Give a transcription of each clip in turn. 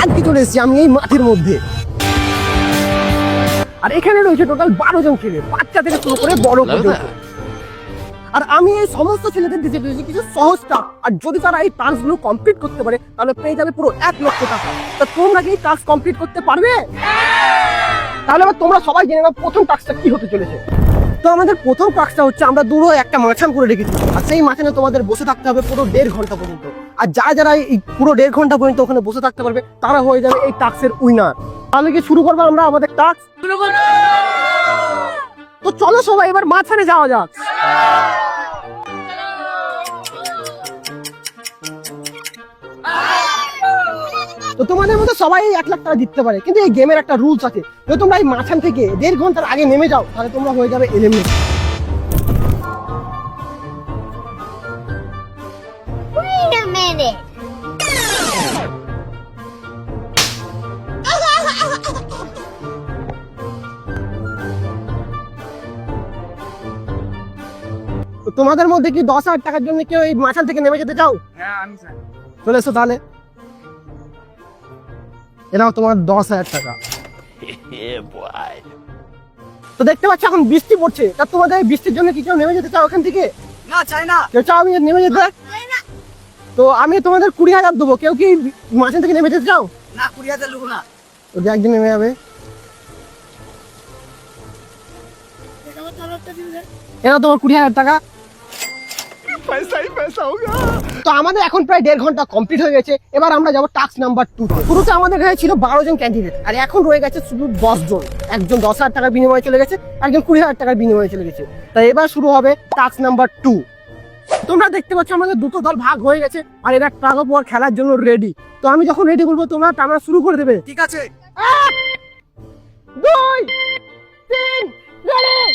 আজকে চলে এসেছি আমি এই মাঠের মধ্যে। আর এখানে রয়েছে টোটাল 12 জন ছেলে, বাচ্চা থেকে শুরু করে বড় পর্যন্ত। আর আমি এই সমস্ত ছেলেদের দিতে পেরেছি কিছু সহজ টাস্ক, আর যদি তারা এই টাস্ক গুলো কমপ্লিট করতে পারে তাহলে পেয়ে যাবে পুরো 1 লক্ষ টাকা। তা তোমরা কি এই টাস্ক কমপ্লিট করতে পারবে? তাহলে এবার তোমরা সবাই জেনে নাও প্রথম টাস্কটা কি হতে চলেছে। তো আমাদের প্রথম টাস্কটা হচ্ছে আমরা দূরে একটা মাছান করে রেখেছি, আর সেই মাছানে তোমাদের বসে থাকতে হবে পুরো 1.5 ঘন্টা পর্যন্ত। আর যারা এই পুরো 1.5 ঘন্টা পর্যন্ত ওখানে বসে থাকতে পারবে তারা হয়ে যাবে এই টাস্কের উইনার। তাহলে কি শুরু করবো আমরা আমাদের টাস্ক? তো চলো সবাই এবার মাঝখানে যাওয়া যাক। তো তোমাদের মধ্যে সবাই 1 লাখ টাকা জিততে পারে, কিন্তু এই গেমের একটা রুলস আছে, যদি তোমরা এই মাঝখান থেকে 1.5 ঘন্টার আগে নেমে যাও তাহলে তোমরা হয়ে যাবে এলিমিনেট। Wait a minute. তো তোমাদের মধ্যে কি 10,000 টাকার জন্য কেউ এই মাঝখান থেকে নেমে যেতে চাও? হ্যাঁ আমি স্যার। চলে এসো তাহলে, এনাও তোমার 10,000 টাকা। তো দেখতে পাচ্ছ এখন বৃষ্টি পড়ছে, তা তোমাদের এই বৃষ্টির জন্য কি কেউ নেমে যেতে চাও ওখান থেকে? না চাই না। কেউ চাও আমি নেমে যেতে? তো আমি তোমাদের 20,000 দেবো, কেউ কি মাঝখান থেকে নেমে যেতে চাও? না 20,000 লোক না। তো যে একদিন নেমে যাবে, এনাও তোমার 20,000 টাকা। তো আমাদের এখন প্রায় 1.5 ঘন্টা কমপ্লিট হয়ে গেছে। এবার আমরা যাবো টাস্ক নাম্বার 2 তে। শুরুতে আমাদের কাছে ছিল 12 জন ক্যান্ডিডেট, আর এখন রয়ে গেছে শুধু 10 জন। একজন 10,000 টাকার বিনিময়ে চলে গেছে, একজন 20,000 টাকার বিনিময়ে চলে গেছে। তাই এবার শুরু হবে টাস্ক নাম্বার 2। তোমরা দেখতে পাচ্ছ আমাদের দুটো দল ভাগ হয়ে গেছে, আর এরা টাগ অফ ওয়ার খেলার জন্য রেডি। তো আমি যখন রেডি বলবো তোমরা টানা শুরু করে দেবে। ঠিক আছে। 1 2 3 রেডি।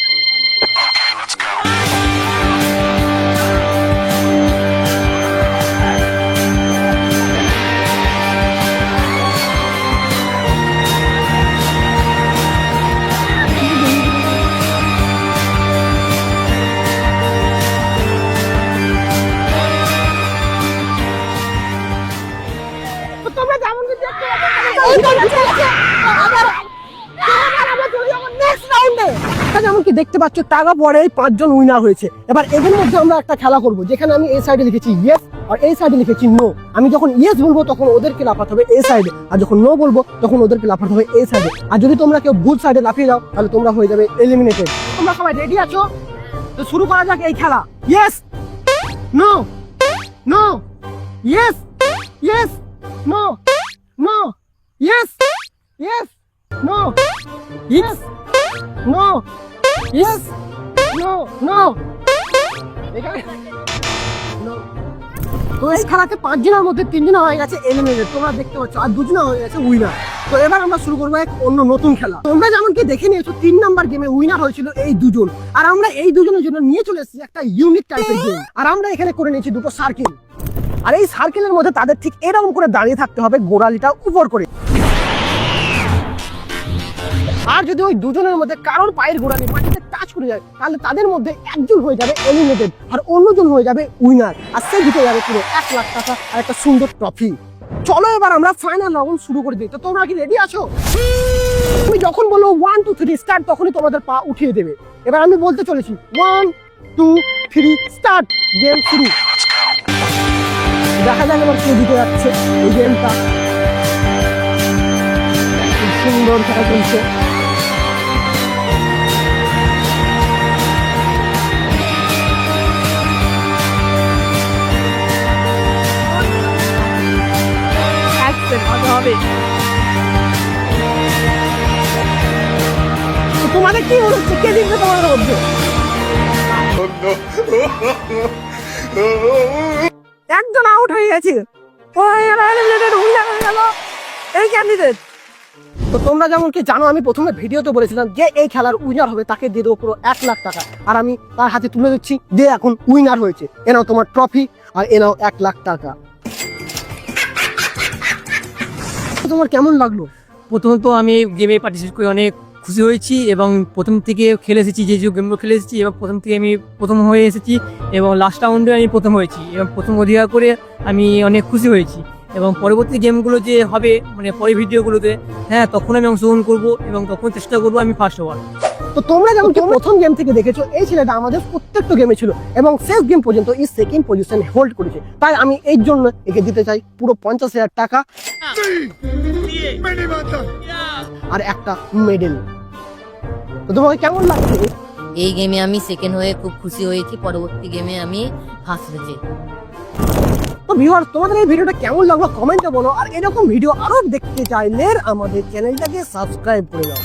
তোমরা যেমন কি দেখতে যেমন কি দেখতে পাচ্ছ টাকা পরে 5 জন উইনার হয়েছে। এবার এদের মধ্যে আমরা একটা খেলা করব, যেখানে আমি এই সাইডে লিখেছি ইয়েস আর এই সাইডে লিখেছি নো। আমি যখন ইয়েস বলবো তখন ওদেরকে লাফাতে হবে এই সাইডে, আর যখন নো বলবো তখন ওদেরকে লাফাতে হবে এই সাইডে। আর যদি তোমরা কেউ ভুল সাইডে লাফিয়ে যাও তাহলে তোমরা হয়ে যাবে এলিমিনেটেড। তোমরা সবাই রেডি আছো? তো শুরু করা যাক এই খেলা। Yes no no yes yes no no yes yes no yes no yes no no. তো এই খেলাতে 5 জনের মধ্যে 3 জন হয়ে গেছে এলিমিনেটেড, তোমরা দেখতে পাচ্ছ, আর 2 জন হয়ে গেছে উইনার। তো এবার আমরা শুরু করবো এক অন্য নতুন খেলা। তোমরা যেমন কি দেখে নিয়েছো 3 নাম্বার গেমে উইনার হয়েছিল এই 2 জন, আর আমরা এই 2 জনের জন্য নিয়ে চলে এসেছি একটা ইউনিক টাইপের গেম। আর আমরা এখানে করে নিয়েছি দুটো সার্কেল, আর এই সার্কেলের মধ্যে তাদের ঠিক এরকম করে দাঁড়িয়ে থাকতে হবে গোড়ালিটা উপর করে। আর যদি ওই 2 জনের মধ্যে কারোর পায়ের গোড়ালি মাটিতে টাচ করে যায় তাহলে তাদের মধ্যে একজন হয়ে যাবে এলিমিনেটেড, আর অন্যজন হয়ে যাবে উইনার, আর সে জিতে যাবে পুরো 1 লাখ টাকা আর একটা সুন্দর ট্রফি। চলো এবার আমরা ফাইনাল রাউন্ড শুরু করে দিই। তো তোমরা কি রেডি আছো? আমি যখন বলবো 1 2 3 স্টার্ট তখনই তোমাদের পা উঠিয়ে দেবে। এবার আমি বলতে চলেছি 1 2 3 স্টার্ট, গেম শুরু। দেখা যাক এবার কে জিতে যাচ্ছে এই গেমটা। খুব সুন্দর খেলা চলছে। তোমাদের কি মনে হচ্ছে কে জিতবে তোমাদের মধ্যে? একজন আউট হয়ে গেছে, এই ক্যান্ডিডেট। তো তোমরা যেমন কি জানো আমি প্রথমে ভিডিওতে বলেছিলাম যে এই খেলার উইনার হবে তাকে দিয়ে দেবো পুরো 1 লাখ টাকা, আর আমি তার হাতে তুলে দিচ্ছি যে এখন উইনার হয়েছে। এনাও তোমার ট্রফি আর এনাও 1 লাখ টাকা। তোমার কেমন লাগলো? প্রথমত আমি গেমে পার্টিসিপেট করে অনেক খুশি হয়েছি এবং প্রথম থেকে খেলে এসেছি, যে গেমগুলো খেলে এসেছি এবং প্রথম থেকে আমি প্রথম হয়ে এসেছি এবং লাস্ট রাউন্ডে আমি প্রথম হয়েছি এবং প্রথম অধিকার করে আমি অনেক খুশি হয়েছি এবং পরবর্তী গেমগুলো যে হবে মানে পরের ভিডিওগুলোতে, হ্যাঁ তখন আমি অংশগ্রহণ করবো এবং তখন চেষ্টা করবো আমি ফার্স্ট হওয়ার। তো তোমরা যেমন কি প্রথম গেম থেকে দেখেছো, এই ছেলেটা আমাদের প্রত্যেকটা গেমে ছিল এবং শেষ গেম পর্যন্ত এই সেকেন্ড পজিশন হোল্ড করেছে। তাই আমি এই জন্য একে দিতে চাই পুরো 50,000 টাকা আর একটা মেডেল। তো তোমাকে কেমন লাগছে? এই গেমে আমি সেকেন্ড হয়ে খুব খুশি হয়েছি, পরবর্তী গেমে আমি ফার্স্ট হয়েছি। তো ভিউয়ার, তোমাদের এই ভিডিওটা কেমন লাগলো কমেন্টে বলো, আর এরকম ভিডিও আরো দেখতে চাইলে আমাদের চ্যানেলটাকে সাবস্ক্রাইব করে দাও।